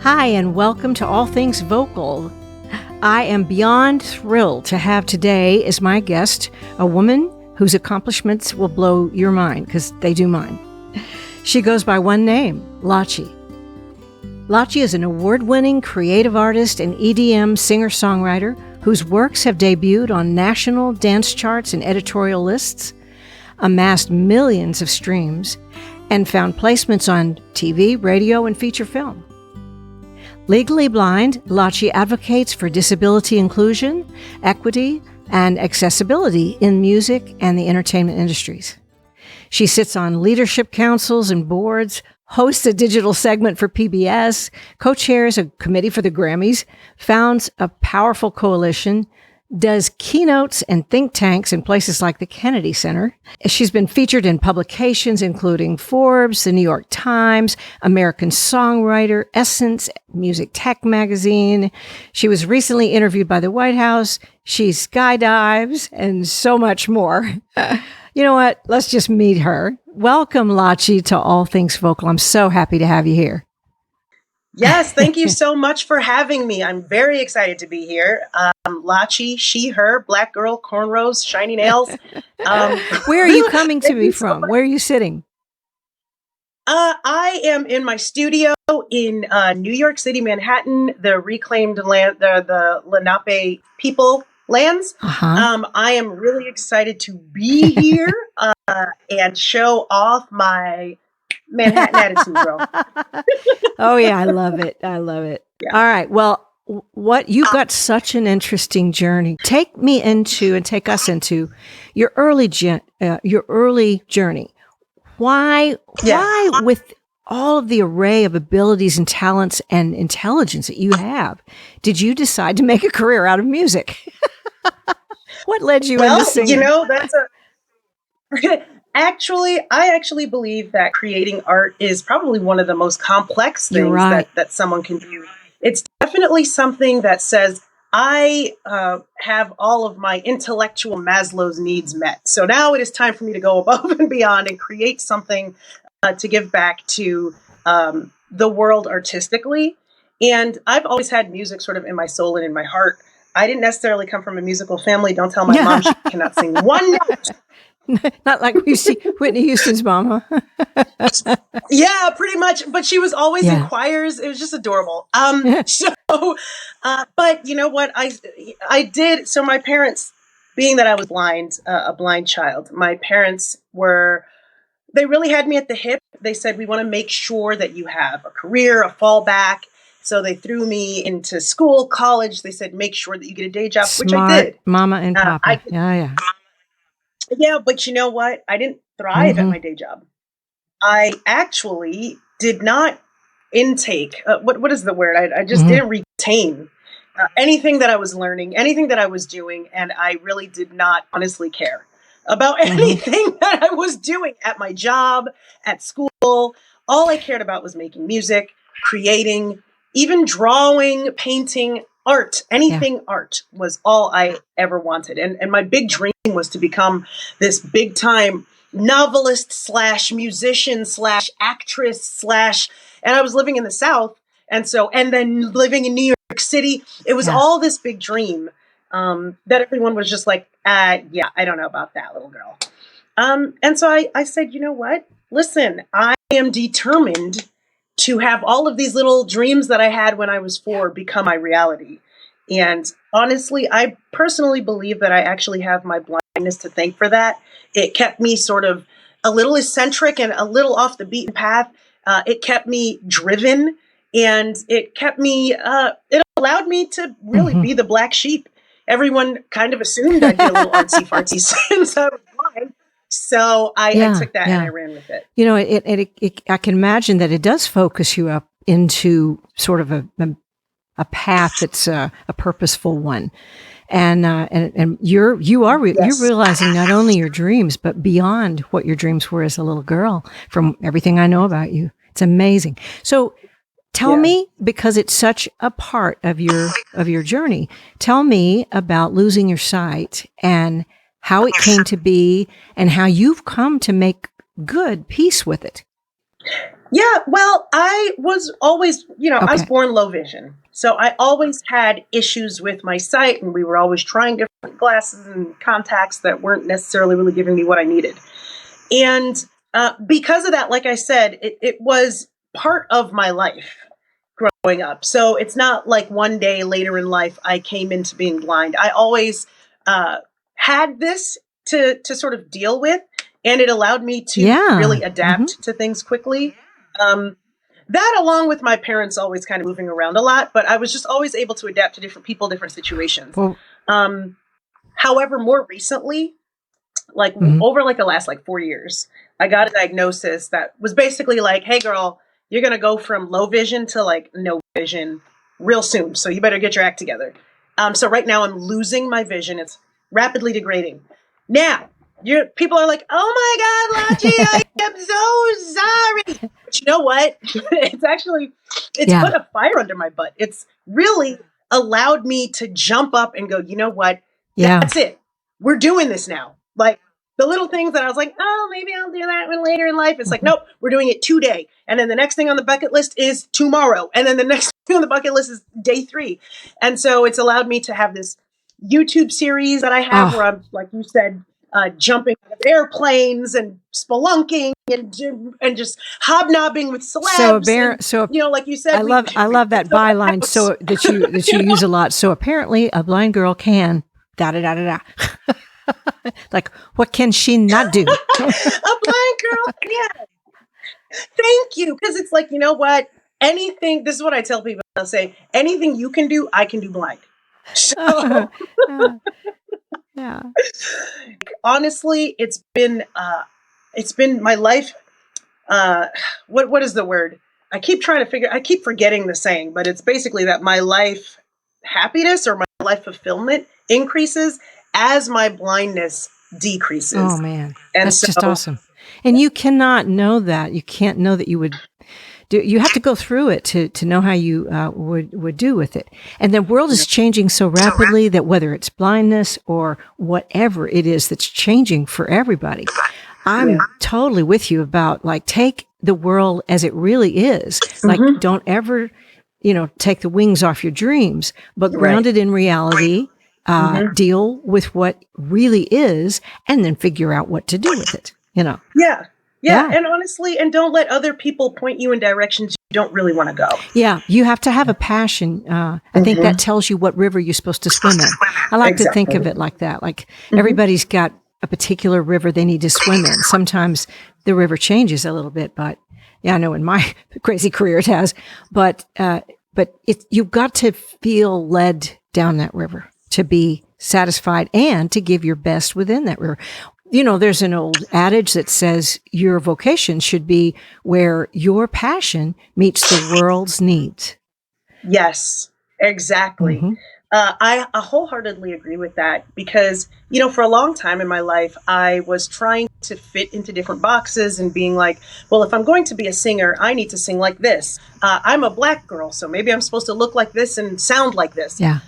Hi, and welcome to All Things Vocal. I am beyond thrilled to have today as my guest a woman whose accomplishments will blow your mind, because they do mine. She goes by one name, Lachi. Lachi is an award-winning creative artist and EDM singer-songwriter whose works have debuted on national dance charts and editorial lists, amassed millions of streams, and found placements on TV, radio, and feature film. Legally blind, Lachi advocates for disability inclusion, equity, and accessibility in music and the entertainment industries. She sits on leadership councils and boards, hosts a digital segment for PBS, co-chairs a committee for the Grammys, founds a powerful coalition, does keynotes and think tanks in places like the Kennedy Center. She's been featured in publications including Forbes, the New York Times, American Songwriter, Essence, Music Tech Magazine. She was recently interviewed by the White House. She skydives and so much more. You know what? Let's just meet her. Welcome, Lachi, to All Things Vocal. I'm so happy to have you here. Yes, thank you so much for having me. I'm very excited to be here. Lachi, she, her, black girl, cornrows, shiny nails. Where are you coming to me from? Where are you sitting? I am in my studio in New York City, Manhattan, the reclaimed land, the Lenape people lands. Uh-huh. I am really excited to be here and show off my Manhattan attitude, bro. Oh yeah, I love it. I love it. Yeah. All right. Well, you've got such an interesting journey. Take me into and take us into your early journey. Why with all of the array of abilities and talents and intelligence that you have, did you decide to make a career out of music? What led you into singing? You know, that's I actually believe that creating art is probably one of the most complex things that someone can do. It's definitely something that says, I have all of my intellectual Maslow's needs met. So now it is time for me to go above and beyond and create something to give back to the world artistically. And I've always had music sort of in my soul and in my heart. I didn't necessarily come from a musical family. Don't tell my mom she cannot sing one note. Not like we see Whitney Houston's mom, huh? Yeah, pretty much. But she was always in choirs. It was just adorable. But you know what? I did. So my parents, being that I was blind, a blind child, my parents they really had me at the hip. They said, we want to make sure that you have a career, a fallback. So they threw me into school, college. They said, make sure that you get a day job, Smart which I did. Mama and Papa. Yeah, but you know what? I didn't thrive at my day job. I actually did not intake. What is the word? I just didn't retain anything that I was learning, anything that I was doing. And I really did not honestly care about anything that I was doing at my job, at school. All I cared about was making music, creating, even drawing, painting, art, anything art was all I ever wanted. And my big dream was to become this big time novelist / musician / actress / and I was living in the South. And then living in New York City, it was all this big dream that everyone was just like, I don't know about that, little girl. And so I said, you know what? Listen, I am determined to have all of these little dreams that I had when I was 4 become my reality. And honestly, I personally believe that I actually have my blindness to thank for that. It kept me sort of a little eccentric and a little off the beaten path. It kept me driven, and it kept me, it allowed me to really be the black sheep. Everyone kind of assumed I'd be a little artsy fartsy since I was blind. So I took that and I ran with it. You know, I can imagine that it does focus you up into sort of a path that's a purposeful one, and you're realizing not only your dreams but beyond what your dreams were as a little girl. From everything I know about you, it's amazing. So tell me, because it's such a part of your journey. Tell me about losing your sight and how it came to be, and how you've come to make good peace with it. Yeah, well, I was always, I was Okay. born low vision. So I always had issues with my sight, and we were always trying different glasses and contacts that weren't necessarily really giving me what I needed. And because of that, like I said, it was part of my life growing up. So it's not like one day later in life I came into being blind. I always uh, had this to sort of deal with, and it allowed me to Yeah. really adapt to things quickly. Um, that, along with my parents always kind of moving around a lot, but I was just always able to adapt to different people, different situations. Well, Um, However, more recently, like mhm. over like the last like 4 years, I got a diagnosis that was basically like, hey girl, you're gonna go from low vision to like no vision real soon. So you better get your act together. So right now I'm losing my vision. It's rapidly degrading. Now, people are like, oh my God, Lachi, I am so sorry. But you know what? It's Yeah. put a fire under my butt. It's really allowed me to jump up and go, you know what? Yeah. That's it. We're doing this now. Like the little things that I was like, oh, maybe I'll do that one later in life. It's like, Mhm. nope, we're doing it today. And then the next thing on the bucket list is tomorrow. And then the next thing on the bucket list is day 3. And so it's allowed me to have this YouTube series that I have where Oh, I'm, like you said, jumping out of airplanes and spelunking and just hobnobbing with so celebs. And, apparent. So like you said, I we love I love that built a byline. house. So that you use a lot. So apparently, a blind girl can da da da da da. Like, what can she not do? A blind girl. Yeah. Thank you. Because it's like, you know what? Anything, this is what I tell people. I'll say, anything you can do, I can do blind. So Yeah. honestly, it's been my life. Uh, what is the word? I keep forgetting the saying, but it's basically that my life happiness or my life fulfillment increases as my blindness Oh decreases. man, And that's just so, awesome. And you cannot know that. You can't know that you would do. You have to go through it to know how you would do with it. And the world is changing so rapidly that whether it's blindness or whatever it is that's changing for everybody, yeah. I'm totally with you about like take the world as it really is. Like Mm-hmm. don't ever, take the wings off your dreams, but Right. ground it in reality. Mm-hmm. Deal with what really is, and then figure out what to do with it. Yeah. Yeah. Yeah. And honestly, and don't let other people point you in directions you don't really want to go. Yeah, you have to have a passion. I think that Mm-hmm. tells you what river you're supposed to swim in. I like to think of Exactly. it like that. Like Mm-hmm. everybody's got a particular river they need to swim in. Sometimes the river changes a little bit, but yeah, I know in my crazy career it has. But you've got to feel led down that river to be satisfied and to give your best within that river. There's an old adage that says your vocation should be where your passion meets the world's needs. Yes, exactly. Mm-hmm. I wholeheartedly agree with that because, for a long time in my life, I was trying to fit into different boxes and being like, well, if I'm going to be a singer, I need to sing like this. I'm a black girl, so maybe I'm supposed to look like this and sound like this. Yeah.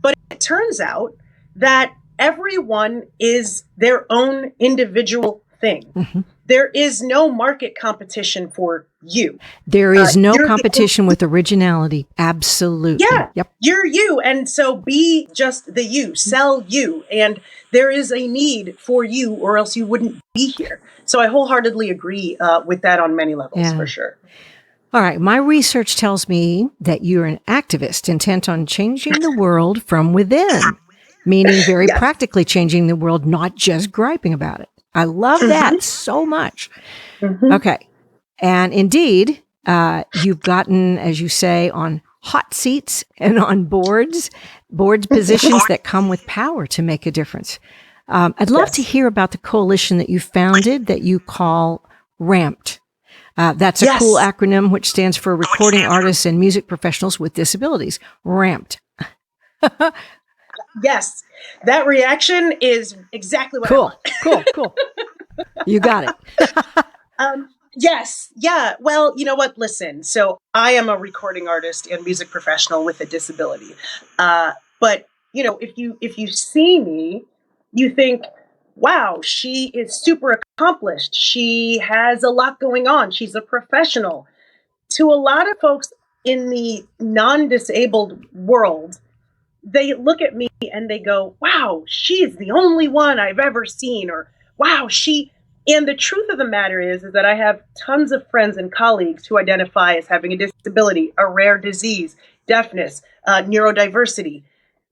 But it turns out that everyone is their own individual thing. Mm-hmm. There is no market competition for you. There is no You're competition with originality. Absolutely. Yeah, Yep. you're you. And so be just the you, sell you. And there is a need for you, or else you wouldn't be here. So I wholeheartedly agree with that on many levels, for Yeah. sure. All right. My research tells me that you're an activist intent on changing the world from within, meaning very Yes. practically changing the world, not just griping about it. I love that so much. Mm-hmm. Okay. And indeed, you've gotten, as you say, on hot seats and on boards positions that come with power to make a difference. I'd love to Yes. hear about the coalition that you founded that you call RAMPed. That's a cool Yes. acronym which stands for Recording Artists and Music Professionals with Disabilities. RAMPed. Yes. That reaction is exactly what I want. Cool. You got it. Yes. Yeah. Well, you know what? Listen, so I am a recording artist and music professional with a disability. But if you see me, you think, wow, she is super accomplished. She has a lot going on. She's a professional. To a lot of folks in the non-disabled world, they look at me and they go, wow, she's the only one I've ever seen, or wow, and the truth of the matter is that I have tons of friends and colleagues who identify as having a disability, a rare disease, deafness, neurodiversity,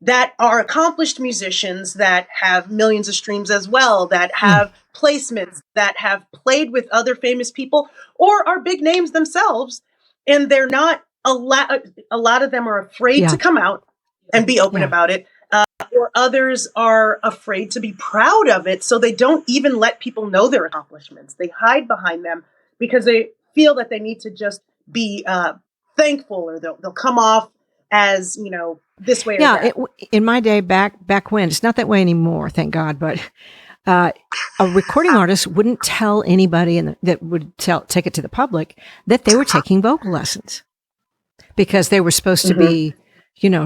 that are accomplished musicians that have millions of streams as well, that have placements, that have played with other famous people, or are big names themselves. And they're not, a lot of them are afraid to come out and be open about it. Or others are afraid to be proud of it. So they don't even let people know their accomplishments. They hide behind them because they feel that they need to just be thankful, or they'll come off as, this way or that. In my day, back when, it's not that way anymore, thank God, but a recording artist wouldn't tell anybody that would take it to the public that they were taking vocal lessons, because they were supposed to be,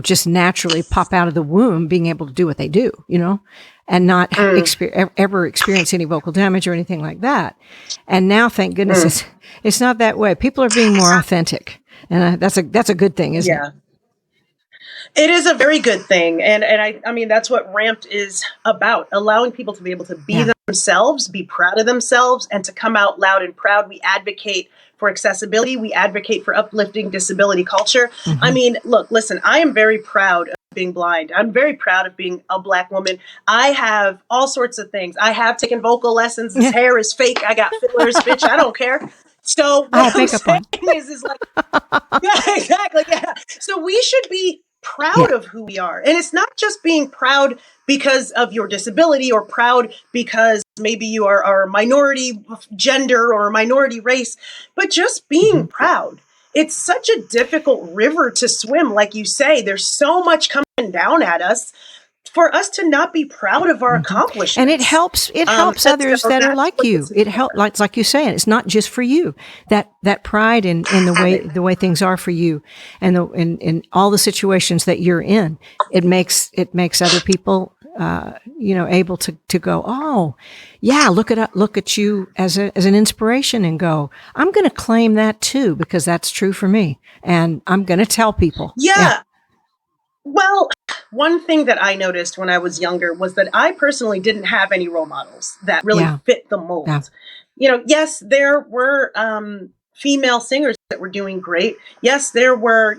just naturally pop out of the womb being able to do what they do, and not ever experience any vocal damage or anything like that. And now, thank goodness, it's not that way. People are being more authentic, and that's a good thing, isn't it? It is a very good thing. And I mean, that's what Ramped is about, allowing people to be able to be themselves, be proud of themselves, and to come out loud and proud. We advocate for accessibility. We advocate for uplifting disability culture. I mean, listen, I am very proud of being blind. I'm very proud of being a Black woman. I have all sorts of things. I have taken vocal lessons. His hair is fake. I got fillers, bitch. I don't care. So what I'm saying is like, yeah, exactly. Yeah. So we should be proud of who we are. And it's not just being proud because of your disability, or proud because maybe you are a minority gender or a minority race, but just being proud. It's such a difficult river to swim. Like you say, there's so much coming down at us for us to not be proud of our accomplishments. And it helps others that are like you. It helps, like you say, it's not just for you. That pride in the way things are for you, and in all the situations that you're in, it makes other people able to go, oh yeah, look at you as an inspiration, and go, I'm going to claim that too, because that's true for me, and I'm going to tell people. Well, one thing that I noticed when I was younger was that I personally didn't have any role models that really fit the mold. Yes, there were female singers that were doing great. Yes, there were,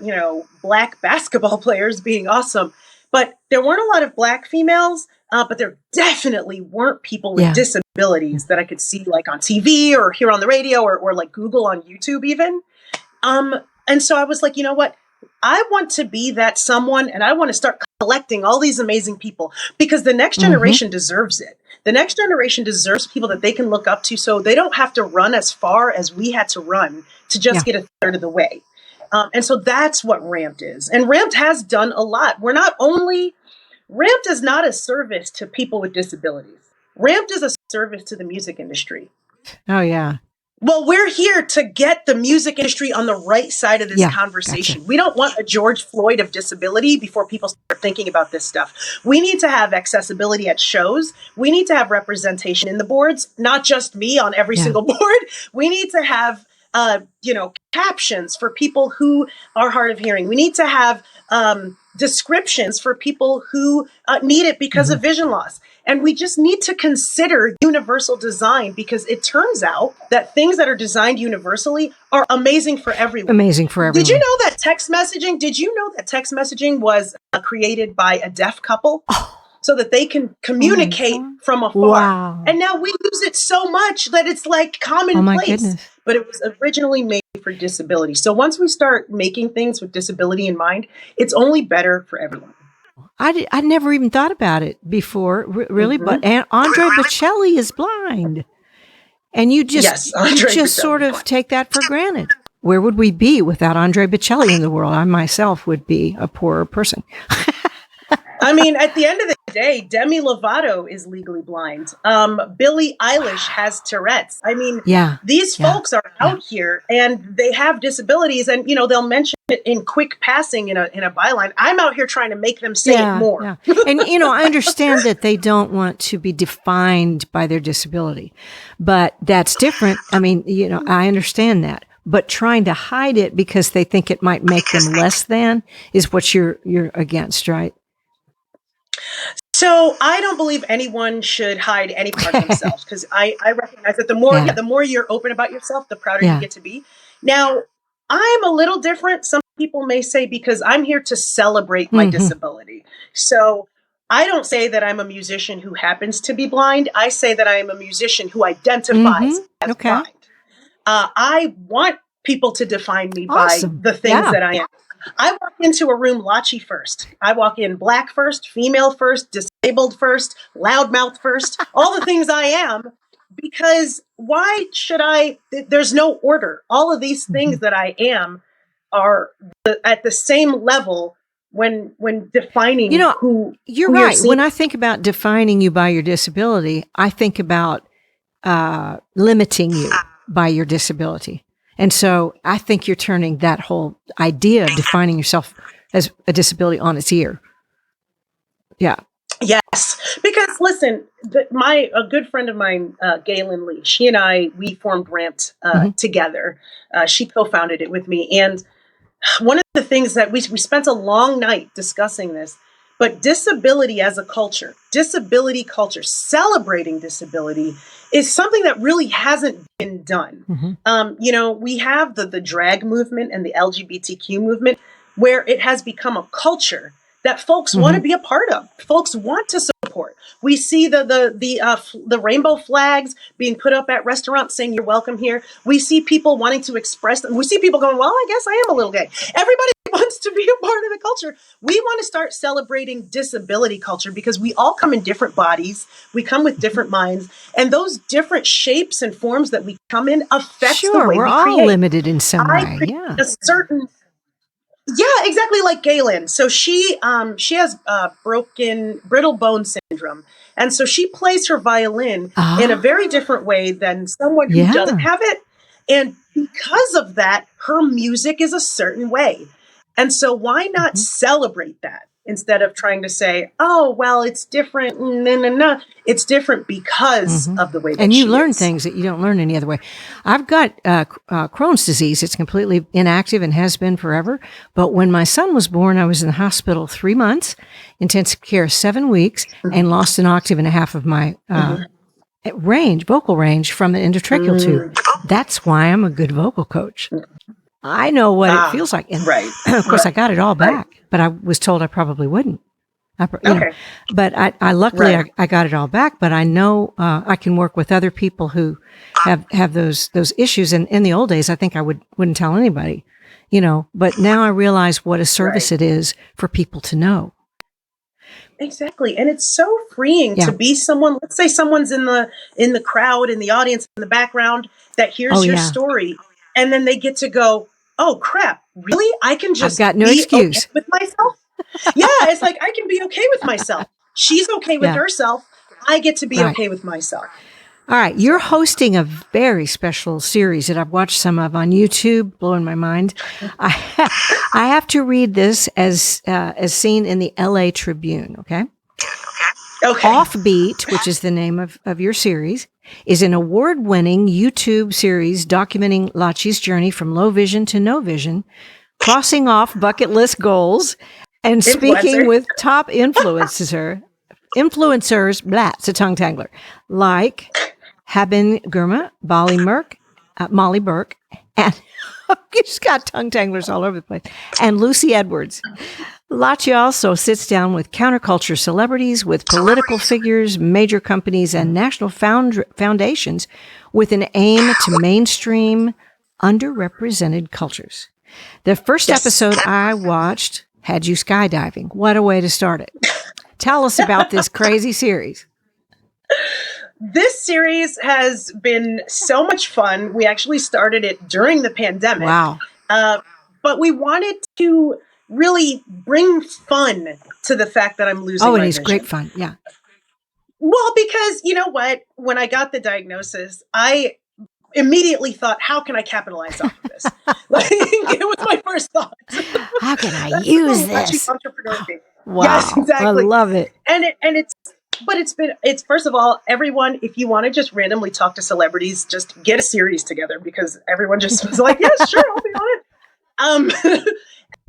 Black basketball players being awesome, but there weren't a lot of Black females, but there definitely weren't people with disabilities that I could see like on TV or hear on the radio, or like Google on YouTube even. And so I was like, you know what? I want to be that someone, and I want to start collecting all these amazing people, because the next generation deserves it. The next generation deserves people that they can look up to, so they don't have to run as far as we had to run to just get a third of the way. And so that's what Ramped is. And Ramped has done a lot. Ramped is not a service to people with disabilities. Ramped is a service to the music industry. Oh, yeah. Well, we're here to get the music industry on the right side of this conversation. Gotcha. We don't want a George Floyd of disability before people start thinking about this stuff. We need to have accessibility at shows. We need to have representation in the boards, not just me on every single board. We need to have, captions for people who are hard of hearing. We need to have descriptions for people who need it because of vision loss. And we just need to consider universal design, because it turns out that things that are designed universally are amazing for everyone. Amazing for everyone. Did you know that text messaging was created by a deaf couple so that they can communicate from afar? Wow. And now we use it so much that it's like commonplace. Oh my goodness. But it was originally made for disability. So once we start making things with disability in mind, it's only better for everyone. I never even thought about it before, really. But Andre Bocelli is blind, and you just sort of take that for granted. Where would we be without Andre Bocelli in the world? I myself would be a poorer person. I mean, at the end of the day, Demi Lovato is legally blind. Billie Eilish has Tourette's. I mean, these folks are out here and they have disabilities, and they'll mention it in quick passing in a byline. I'm out here trying to make them say it more. And I understand that they don't want to be defined by their disability, but that's different. I mean, I understand that. But trying to hide it because they think it might make them less than is what you're against, right? So I don't believe anyone should hide any part of themselves, because I recognize that the more you're open about yourself, the prouder you get to be. Now, I'm a little different. Some people may say, because I'm here to celebrate my disability. So I don't say that I'm a musician who happens to be blind. I say that I am a musician who identifies as blind. I want people to define me by the things that I am. I walk into a room Lachi first. I walk in black first, female first, disabled first, loudmouth first, all the things I am, because why should I? There's no order. All of these things that I am are at the same level when defining who you're who right. When I think about defining you by your disability, I think about limiting you by your disability. And so I think you're turning that whole idea of defining yourself as a disability on its ear. Yeah. Yes. Because listen, a good friend of mine, Galen Lee, she and we formed Ramped together. She co-founded it with me. And one of the things that we spent a long night discussing this, but disability as a culture, disability culture, celebrating disability is something that really hasn't been done. We have the drag movement and the LGBTQ movement, where it has become a culture that folks want to be a part of. Folks want to support. We see the rainbow flags being put up at restaurants saying you're welcome here. We see people wanting to express them. We see people going, well, I guess I am a little gay. Everybody wants to be a part of the culture. We want to start celebrating disability culture, because we all come in different bodies. We come with different minds, and those different shapes and forms that we come in affect the way we're we all create. limited in some way. A certain. Yeah, exactly, like Galen. So she has brittle bone syndrome, and so she plays her violin in a very different way than someone who doesn't have it. And because of that, her music is a certain way. And so why not celebrate that instead of trying to say, oh, well, it's different. No. It's different because of the way that and you she learn is. things that you don't learn any other way. I've got Crohn's disease. It's completely inactive and has been forever. But when my son was born, I was in the hospital 3 months, intensive care 7 weeks, and lost an octave and a half of my vocal range from the endotracheal tube. That's why I'm a good vocal coach. I know what it feels like. And of course, I got it all back, but I was told I probably wouldn't. But I luckily I got it all back. But I know I can work with other people who have those issues. And in the old days, I think I wouldn't tell anybody, But now I realize what a service it is for people to know. Exactly. And it's so freeing to be someone. Let's say someone's in the crowd, in the audience, in the background, that hears your story, and then they get to go, oh crap, really? I can just I've got no excuse okay with myself. Yeah, it's like I can be okay with myself. She's okay with herself. I get to be okay with myself. All right, you're hosting a very special series that I've watched some of on YouTube, blowing my mind. I have to read this as seen in the LA Tribune, okay? Okay. Offbeat, which is the name of your series, is an award-winning YouTube series documenting Lachi's journey from low vision to no vision, crossing off bucket list goals, and speaking with top influencers, it's a tongue tangler, like Haben Girma, Molly Burke, and you just got tongue tanglers all over the place, and Lucy Edwards. Lachi also sits down with counterculture celebrities, with political figures, major companies, and national foundations with an aim to mainstream underrepresented cultures. The first episode I watched had you skydiving. What a way to start it. Tell us about this crazy series. This series has been so much fun. We actually started it during the pandemic. Wow. But we wanted to really bring fun to the fact that I'm losing Oh, and my he's vision. great fun. Yeah. Well, because you know what? When I got the diagnosis, I immediately thought, how can I capitalize off of this? Like, it was my first thought. How can I That's use the Lachi this? entrepreneur thing. Yes, Wow. I exactly. love it. But it's first of all, everyone, if you want to just randomly talk to celebrities, just get a series together, because everyone just was like, yes, sure, I'll be on it.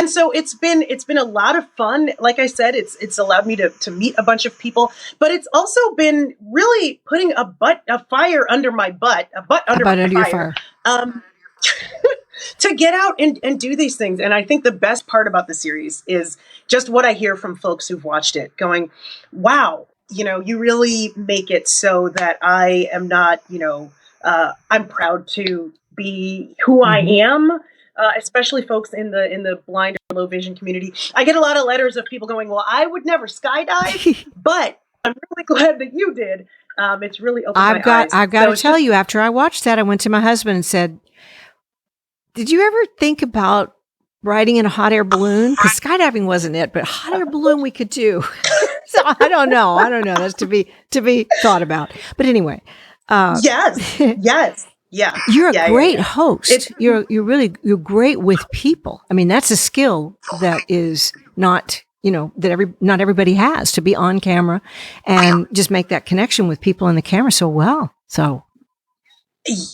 And so it's been a lot of fun. Like I said, it's allowed me to meet a bunch of people, but it's also been really putting a fire under my butt, under your fire. To get out and do these things. And I think the best part about the series is just what I hear from folks who've watched it going, wow, you really make it so that I am not, I'm proud to be who I am. Especially folks in the blind or low vision community. I get a lot of letters of people going, well, I would never skydive, but I'm really glad that you did. It's really opened my eyes. I've got to tell you, after I watched that, I went to my husband and said, did you ever think about riding in a hot air balloon? Because skydiving wasn't it, but hot air balloon we could do. So I don't know. That's to be thought about. But anyway. Yes. Yeah. You're a great host. You're great with people. I mean, that's a skill that is not, not everybody has, to be on camera and just make that connection with people in the camera so well. So.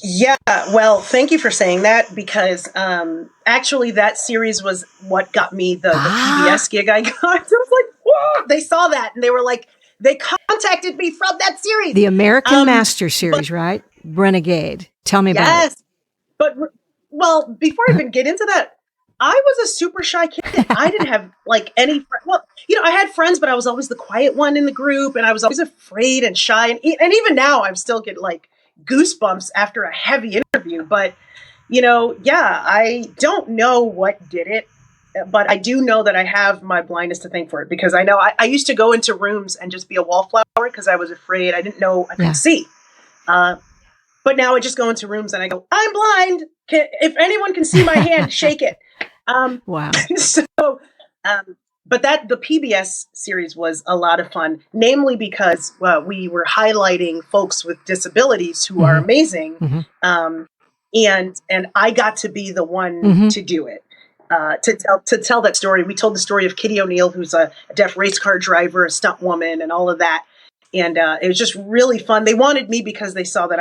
Yeah, well, thank you for saying that, because actually that series was what got me the PBS gig I got. So I was like, whoa, they saw that and they were like, they contacted me from that series. The American Master series, right? Renegade. Tell me about it. But, well, before I even get into that, I was a super shy kid. I didn't have any friends. Well, I had friends, but I was always the quiet one in the group, and I was always afraid and shy. And even now, I still get goosebumps after a heavy interview. But, I don't know what did it, but I do know that I have my blindness to thank for it, because I know I used to go into rooms and just be a wallflower because I was afraid. I didn't know I could see. But now I just go into rooms and I go, I'm blind. If anyone can see my hand, shake it. Wow. So, but the PBS series was a lot of fun, namely because we were highlighting folks with disabilities who are amazing. And I got to be the one to do it. To tell that story. We told the story of Kitty O'Neill, who's a deaf race car driver, a stunt woman, and all of that. And it was just really fun. They wanted me because they saw that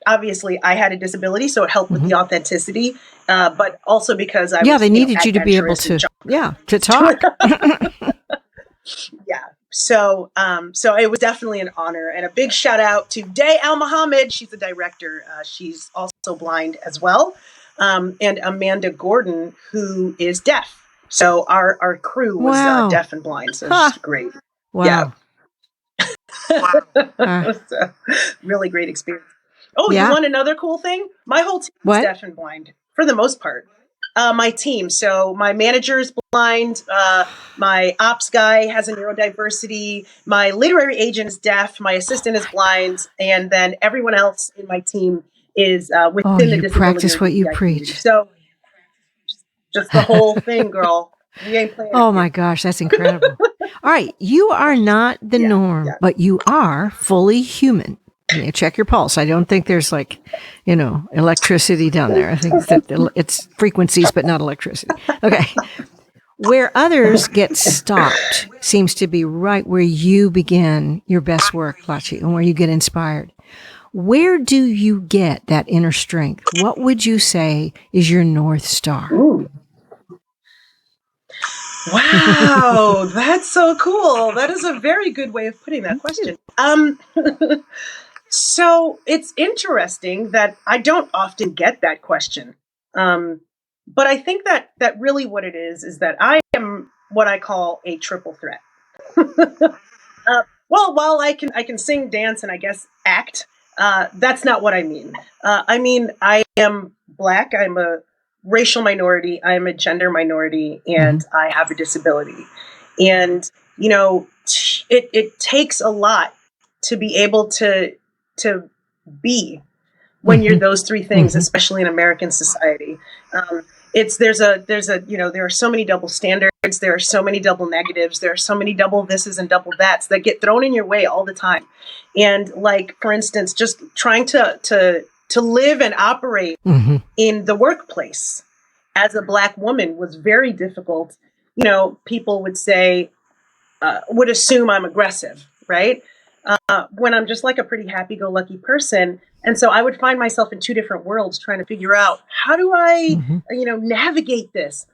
obviously I had a disability, so it helped with the authenticity. But also because they needed you to be able to talk. Yeah. So it was definitely an honor, and a big shout out to Day Al Muhammad. She's the director. She's also blind as well. And Amanda Gordon, who is deaf. So our crew was deaf and blind. So it's great. Wow. Yeah. It was a really great experience. Oh, you want another cool thing? My whole team is deaf and blind for the most part. My team. So my manager is blind. My ops guy has a neurodiversity. My literary agent is deaf. My assistant is blind. And then everyone else in my team is within the disability. Practice what you preach. So just the whole thing, girl. We ain't playing. Oh my gosh, that's incredible. All right. You are not the norm, but you are fully human. Check your pulse. I don't think there's electricity down there. I think that it's frequencies, but not electricity. Okay. Where others get stopped seems to be right where you begin your best work, Lachi, and where you get inspired. Where do you get that inner strength? What would you say is your North Star? Ooh. Wow, that's so cool. That is a very good way of putting that question. So it's interesting that I don't often get that question. But I think that really what it is that I am what I call a triple threat. Well, while I can sing, dance, and I guess act, that's not what I mean. I mean, I am Black. I'm a racial minority. I'm a gender minority, and I have a disability. And, it takes a lot to be able to be when you're those three things, especially in American society. there's a, you know, there are so many double standards, there are so many double negatives, there are so many double thises and double that's that get thrown in your way all the time. And like, for instance, just trying to live and operate in the workplace as a Black woman was very difficult. You know, people would say, would assume I'm aggressive, right? When I'm just like a pretty happy-go-lucky person. And so I would find myself in two different worlds trying to figure out, how do I, you know, navigate this?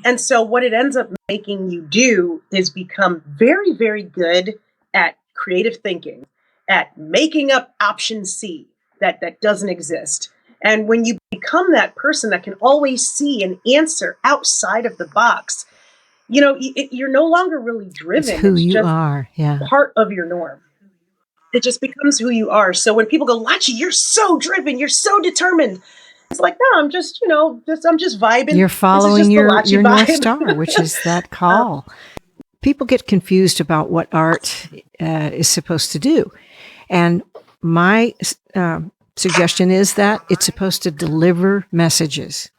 And so what it ends up making you do is become very, very good at creative thinking, at making up option C that doesn't exist. And when you become that person that can always see an answer outside of the box, you know, you're no longer really driven. It's who you just are. Yeah. part of your norm. It just becomes who you are. So when people go, Lachi, you're so driven, you're so determined. It's like, no, I'm just, you know, I'm just vibing. You're following your North vibe. Star, which is that call. People get confused about what art is supposed to do. And my suggestion is that it's supposed to deliver messages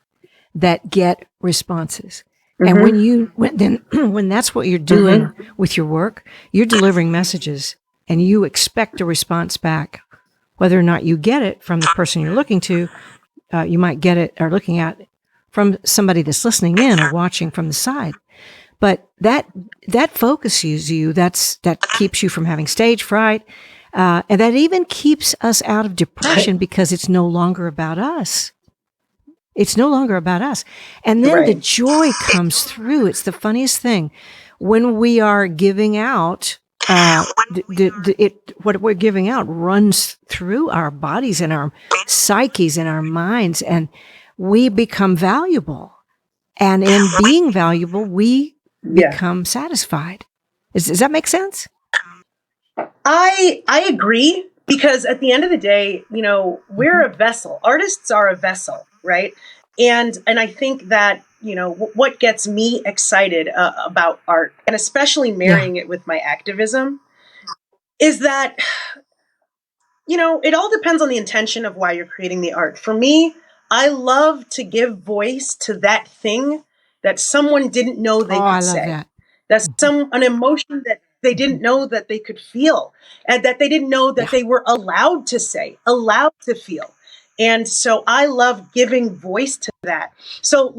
that get responses. And when that's what you're doing with your work, you're delivering messages and you expect a response back. Whether or not you get it from the person you're looking to, you might get it or looking at from somebody that's listening in or watching from the side. But that focuses you. That keeps you from having stage fright. And that even keeps us out of depression because it's no longer about us. It's no longer about us. And then the joy comes through. It's the funniest thing. When we are giving out, what we're giving out runs through our bodies and our psyches and our minds, and we become valuable. And in being valuable, we become satisfied. Does that make sense? I agree, because at the end of the day, you know, we're a vessel. Artists are a vessel, right? And I think that, you know, what gets me excited about art, and especially marrying it with my activism, is that, you know, it all depends on the intention of why you're creating the art. For me, I love to give voice to that thing that someone didn't know they could say. That. That's an emotion that they didn't know that they could feel, and that they didn't know that they were allowed to say, allowed to feel. And so I love giving voice to that. So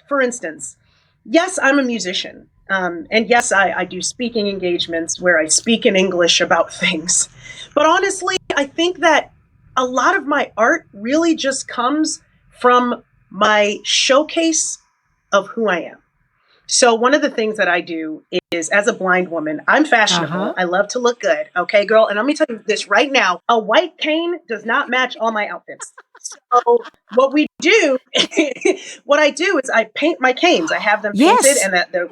for instance, yes, I'm a musician. And yes, I do speaking engagements where I speak in English about things. But honestly, I think that a lot of my art really just comes from my showcase of who I am. So one of the things that I do is, as a blind woman, I'm fashionable. I love to look good. Okay, girl. And let me tell you this right now. A white cane does not match all my outfits. So what I do is I paint my canes. I have them painted, and they're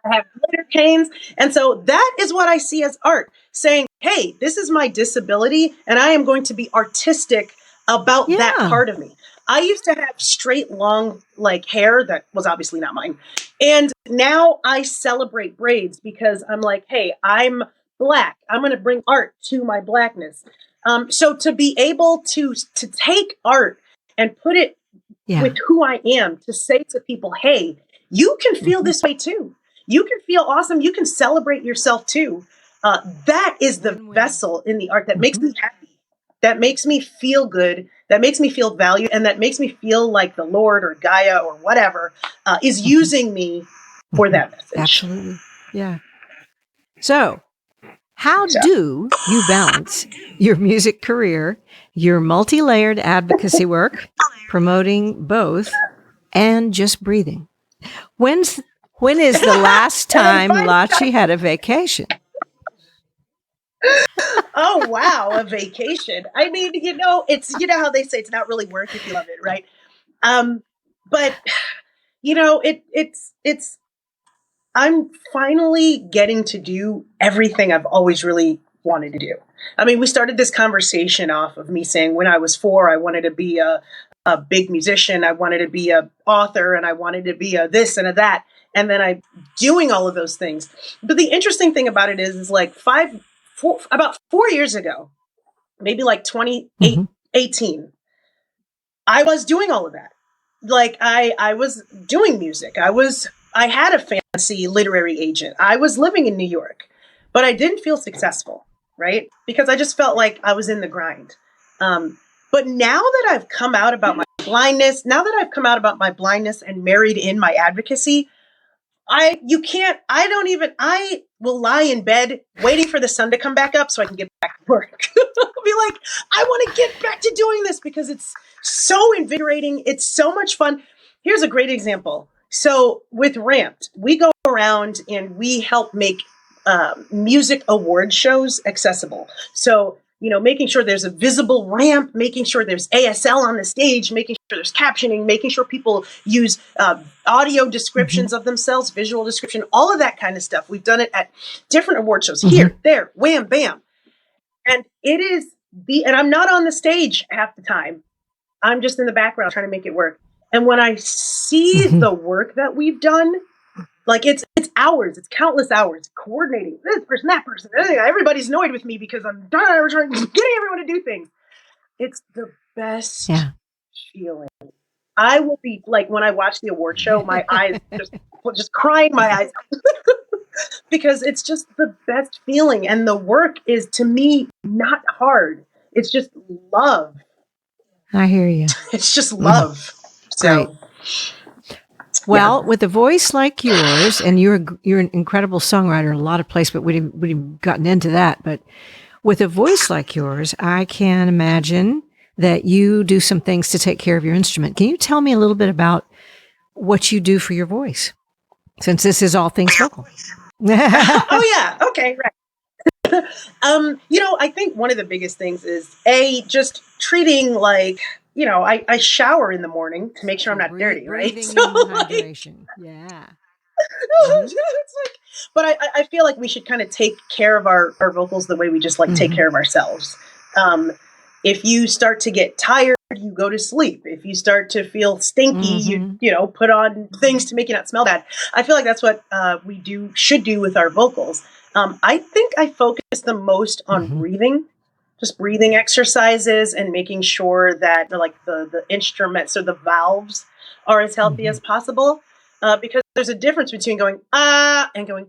I have glitter canes. And so that is what I see as art, saying, hey, this is my disability, and I am going to be artistic about that part of me. I used to have straight, long, like, hair that was obviously not mine. And now I celebrate braids because I'm like, hey, I'm Black. I'm going to bring art to my Blackness. So to be able to take art and put it with who I am, to say to people, hey, you can feel this way too. You can feel awesome. You can celebrate yourself too. That is the vessel in the art that makes me happy, that makes me feel good, that makes me feel valued, and that makes me feel like the Lord or Gaia or whatever is using me for that message. Absolutely. Yeah. So how do you balance your music career, your multi-layered advocacy work, promoting both, and just breathing? When is the last time Lachi had a vacation? Oh, wow, a vacation. I mean, you know, it's, you know how they say it's not really work if you love it, right? But you know, it's I'm finally getting to do everything I've always really wanted to do. I mean, we started this conversation off of me saying when I was 4, I wanted to be a big musician. I wanted to be an author, and I wanted to be a this and a that. And then I'm doing all of those things. But the interesting thing about it is like about 4 years ago, maybe like 2018, I was doing all of that. like I was doing music. I had a fancy literary agent. I was living in New York, but I didn't feel successful, right? Because I just felt like I was in the grind. But now that I've come out about my blindness and married in my advocacy, I will lie in bed waiting for the sun to come back up so I can get back to work. I'll be like, I want to get back to doing this because it's so invigorating. It's so much fun. Here's a great example. So with Ramped, we go around and we help make music award shows accessible. So, making sure there's a visible ramp, making sure there's ASL on the stage, making sure there's captioning, making sure people use audio descriptions of themselves, visual description, all of that kind of stuff. We've done it at different award shows here, there, wham, bam. And and I'm not on the stage half the time. I'm just in the background trying to make it work. And when I see the work that we've done, like it's hours, it's countless hours coordinating this person, that person. Everybody's annoyed with me because I'm getting everyone to do things. It's the best feeling. I will be like, when I watch the award show, my eyes just crying my eyes out. Because it's just the best feeling. And the work is, to me, not hard. It's just love. I hear you. It's just love. So. Great. Well, with a voice like yours, and you're an incredible songwriter in a lot of places, but we didn't gotten into that. But with a voice like yours, I can imagine that you do some things to take care of your instrument. Can you tell me a little bit about what you do for your voice, since this is all things vocal? Oh yeah, okay, right. I think one of the biggest things is just treating like. I shower in the morning to make sure I'm not dirty, right? So, hydration. Yeah. But I feel like we should kind of take care of our vocals the way we just take care of ourselves. If you start to get tired, you go to sleep. If you start to feel stinky, you put on things to make you not smell bad. I feel like that's what we should do with our vocals. I think I focus the most on breathing. Just breathing exercises and making sure that the instruments or the valves are as healthy as possible. Because there's a difference between going and going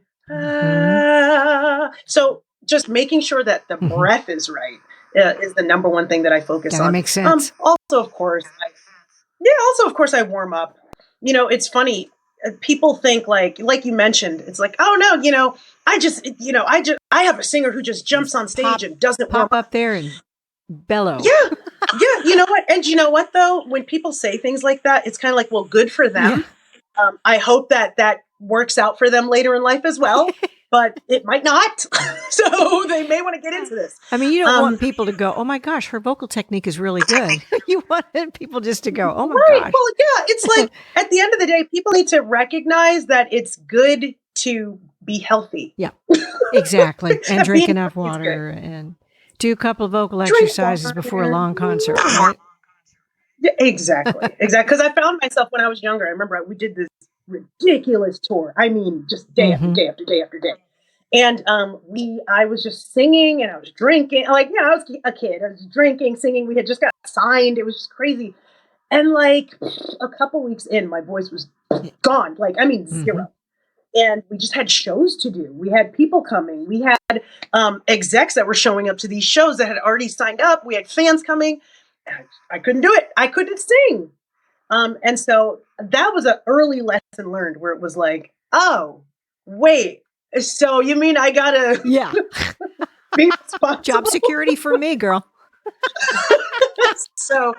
So just making sure that the breath is right is the number one thing that I focus on. That makes sense. Also, of course, I warm up. It's funny. People think like you mentioned, it's like, oh no, I have a singer who just jumps on stage and doesn't pop up there and bellow. Yeah. You know what? And you know what though? When people say things like that, it's kind of like, well, good for them. Yeah. I hope that works out for them later in life as well, but it might not. So they may want to get into this. I mean, you don't want people to go, oh my gosh, her vocal technique is really good. You want people just to go, oh my gosh. Well, yeah, it's like at the end of the day, people need to recognize that it's good to be healthy. Yeah, exactly. And drink enough water and do a couple of vocal exercises before a long concert, right? Yeah, exactly. Because I found myself when I was younger. I remember we did this ridiculous tour. I mean, just day after day after day after day. And I was just singing and I was drinking. I was a kid. I was drinking, singing. We had just got signed. It was just crazy. And a couple weeks in, my voice was gone. Zero. And we just had shows to do. We had people coming. We had execs that were showing up to these shows that had already signed up. We had fans coming. I couldn't do it. I couldn't sing. And so that was an early lesson learned where it was like, oh, wait. So you mean I gotta be responsible? Job security for me, girl. So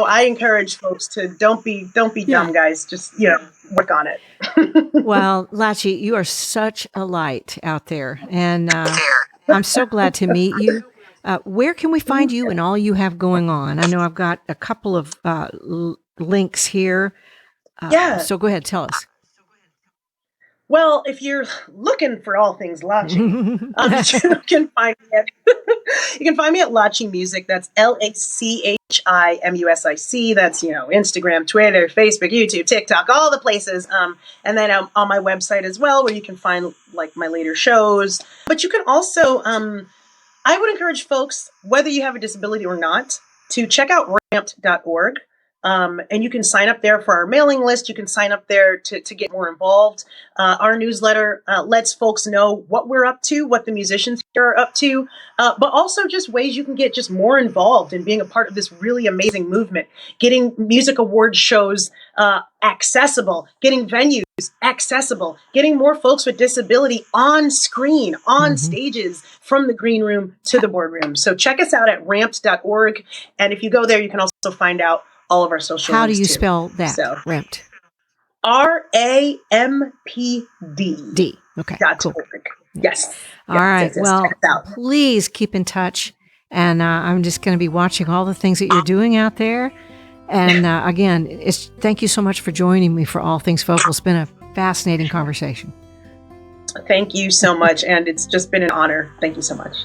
I encourage folks to don't be dumb, guys. Just work on it. Well, Lachi, you are such a light out there, and I'm so glad to meet you. Where can we find you and all you have going on? I know I've got a couple of links here. So go ahead, tell us. Well, if you're looking for all things Lachi, you can find me at Lachi Music. That's LACHIMUSIC. That's Instagram, Twitter, Facebook, YouTube, TikTok, all the places. And then on my website as well, where you can find my later shows. But you can also, I would encourage folks, whether you have a disability or not, to check out ramped.org. And you can sign up there for our mailing list. You can sign up there to get more involved. Our newsletter lets folks know what we're up to, what the musicians are up to, but also just ways you can get just more involved in being a part of this really amazing movement, getting music award shows accessible, getting venues accessible, getting more folks with disability on screen, on stages, from the green room to the boardroom. So check us out at ramped.org. And if you go there, you can also find out all of our social How do links you too. spell that? So Ramped. RAMPD. Okay. Cool. Yes. All right. Yes. Well, check us out. please keep in touch. And I'm just going to be watching all the things that you're doing out there. And again, thank you so much for joining me for All Things Vocal. It's been a fascinating conversation. Thank you so much. And it's just been an honor. Thank you so much.